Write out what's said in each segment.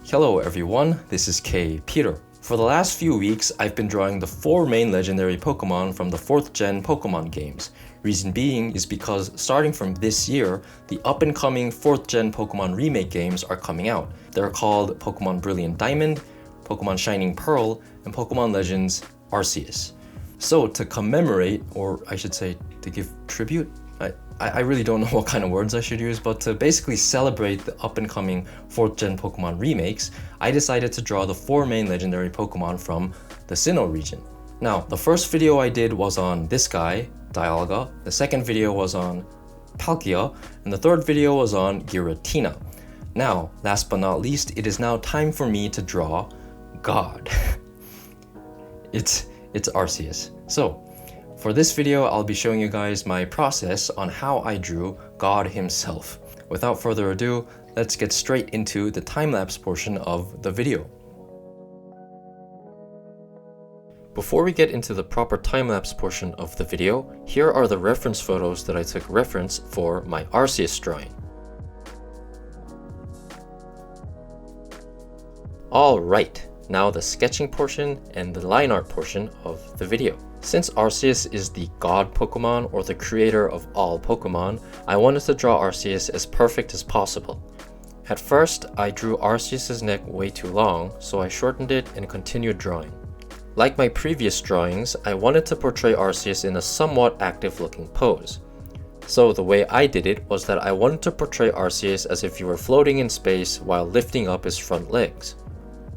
Hello everyone, this is K. Peter. For the last few weeks, I've been drawing the 4 main legendary Pokemon from the 4th gen Pokemon games. Reason being is because starting from this year, the up-and-coming 4th gen Pokemon remake games are coming out. They're called Pokemon Brilliant Diamond, Pokemon Shining Pearl, and Pokemon Legends Arceus. So to commemorate, or I should say to give tribute, I really don't know what kind of words I should use, but to basically celebrate the up-and-coming 4th gen Pokemon remakes, I decided to draw the 4 main legendary Pokemon from the Sinnoh region. Now, the first video I did was on this guy, Dialga, the second video was on Palkia, and the third video was on Giratina. Now, last but not least, it is now time for me to draw God. It's Arceus. So, for this video, I'll be showing you guys my process on how I drew God himself. Without further ado, let's get straight into the time-lapse portion of the video. Before we get into the proper time-lapse portion of the video, here are the reference photos that I took reference for my Arceus drawing. Alright, now the sketching portion and the line art portion of the video. Since Arceus is the god Pokemon, or the creator of all Pokemon, I wanted to draw Arceus as perfect as possible. At first, I drew Arceus' neck way too long, so I shortened it and continued drawing. Like my previous drawings, I wanted to portray Arceus in a somewhat active looking pose. So the way I did it was that I wanted to portray Arceus as if he were floating in space while lifting up his front legs.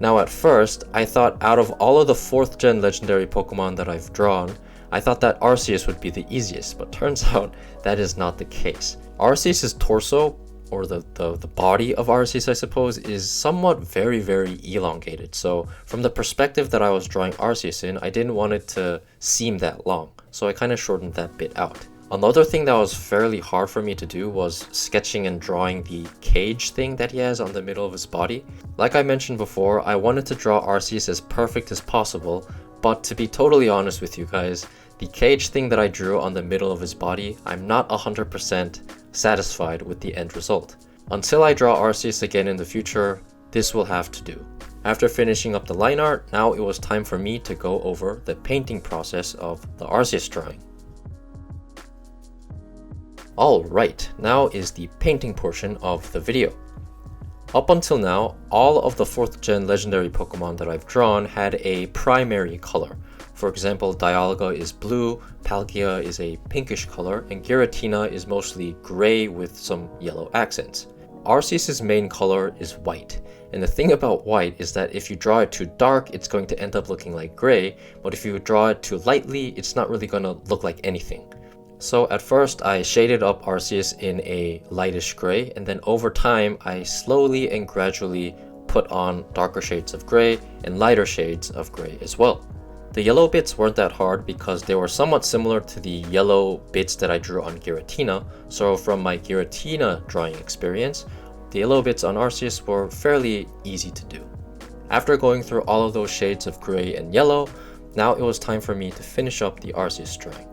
Now at first, I thought out of all of the 4th gen legendary Pokemon that I've drawn, I thought that Arceus would be the easiest, but turns out that is not the case. Arceus' torso, or the body of Arceus I suppose, is somewhat very elongated, so from the perspective that I was drawing Arceus in, I didn't want it to seem that long, so I kind of shortened that bit out. Another thing that was fairly hard for me to do was sketching and drawing the cage thing that he has on the middle of his body. Like I mentioned before, I wanted to draw Arceus as perfect as possible, but to be totally honest with you guys, the cage thing that I drew on the middle of his body, I'm not 100% satisfied with the end result. Until I draw Arceus again in the future, this will have to do. After finishing up the line art, now it was time for me to go over the painting process of the Arceus drawing. Alright, now is the painting portion of the video. Up until now, all of the 4th gen legendary Pokemon that I've drawn had a primary color. For example, Dialga is blue, Palkia is a pinkish color, and Giratina is mostly gray with some yellow accents. Arceus' main color is white, and the thing about white is that if you draw it too dark, it's going to end up looking like gray, but if you draw it too lightly, it's not really going to look like anything. So at first I shaded up Arceus in a lightish gray, and then over time I slowly and gradually put on darker shades of gray and lighter shades of gray as well. The yellow bits weren't that hard because they were somewhat similar to the yellow bits that I drew on Giratina, so from my Giratina drawing experience, the yellow bits on Arceus were fairly easy to do. After going through all of those shades of gray and yellow, now it was time for me to finish up the Arceus drawing.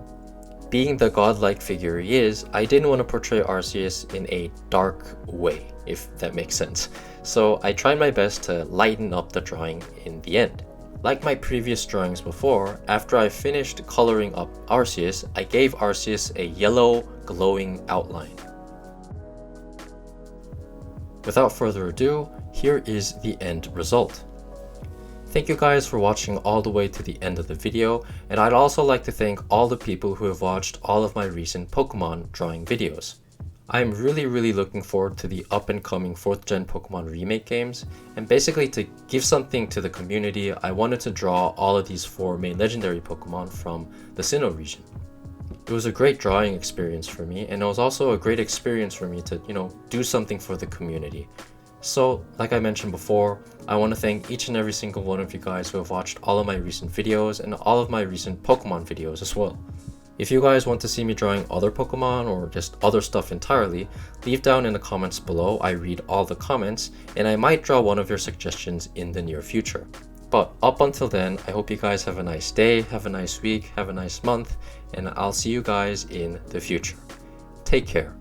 Being the godlike figure he is, I didn't want to portray Arceus in a dark way, if that makes sense. So I tried my best to lighten up the drawing in the end. Like my previous drawings before, after I finished coloring up Arceus, I gave Arceus a yellow glowing outline. Without further ado, here is the end result. Thank you guys for watching all the way to the end of the video, and I'd also like to thank all the people who have watched all of my recent Pokemon drawing videos. I'm really looking forward to the up-and-coming 4th gen Pokemon remake games, and basically to give something to the community, I wanted to draw all of these 4 main legendary Pokemon from the Sinnoh region. It was a great drawing experience for me, and it was also a great experience for me to, do something for the community. So, like I mentioned before, I want to thank each and every single one of you guys who have watched all of my recent videos and all of my recent Pokemon videos as well. If you guys want to see me drawing other Pokemon or just other stuff entirely, leave down in the comments below. I read all the comments, and I might draw one of your suggestions in the near future. But up until then, I hope you guys have a nice day, have a nice week, have a nice month, and I'll see you guys in the future. Take care.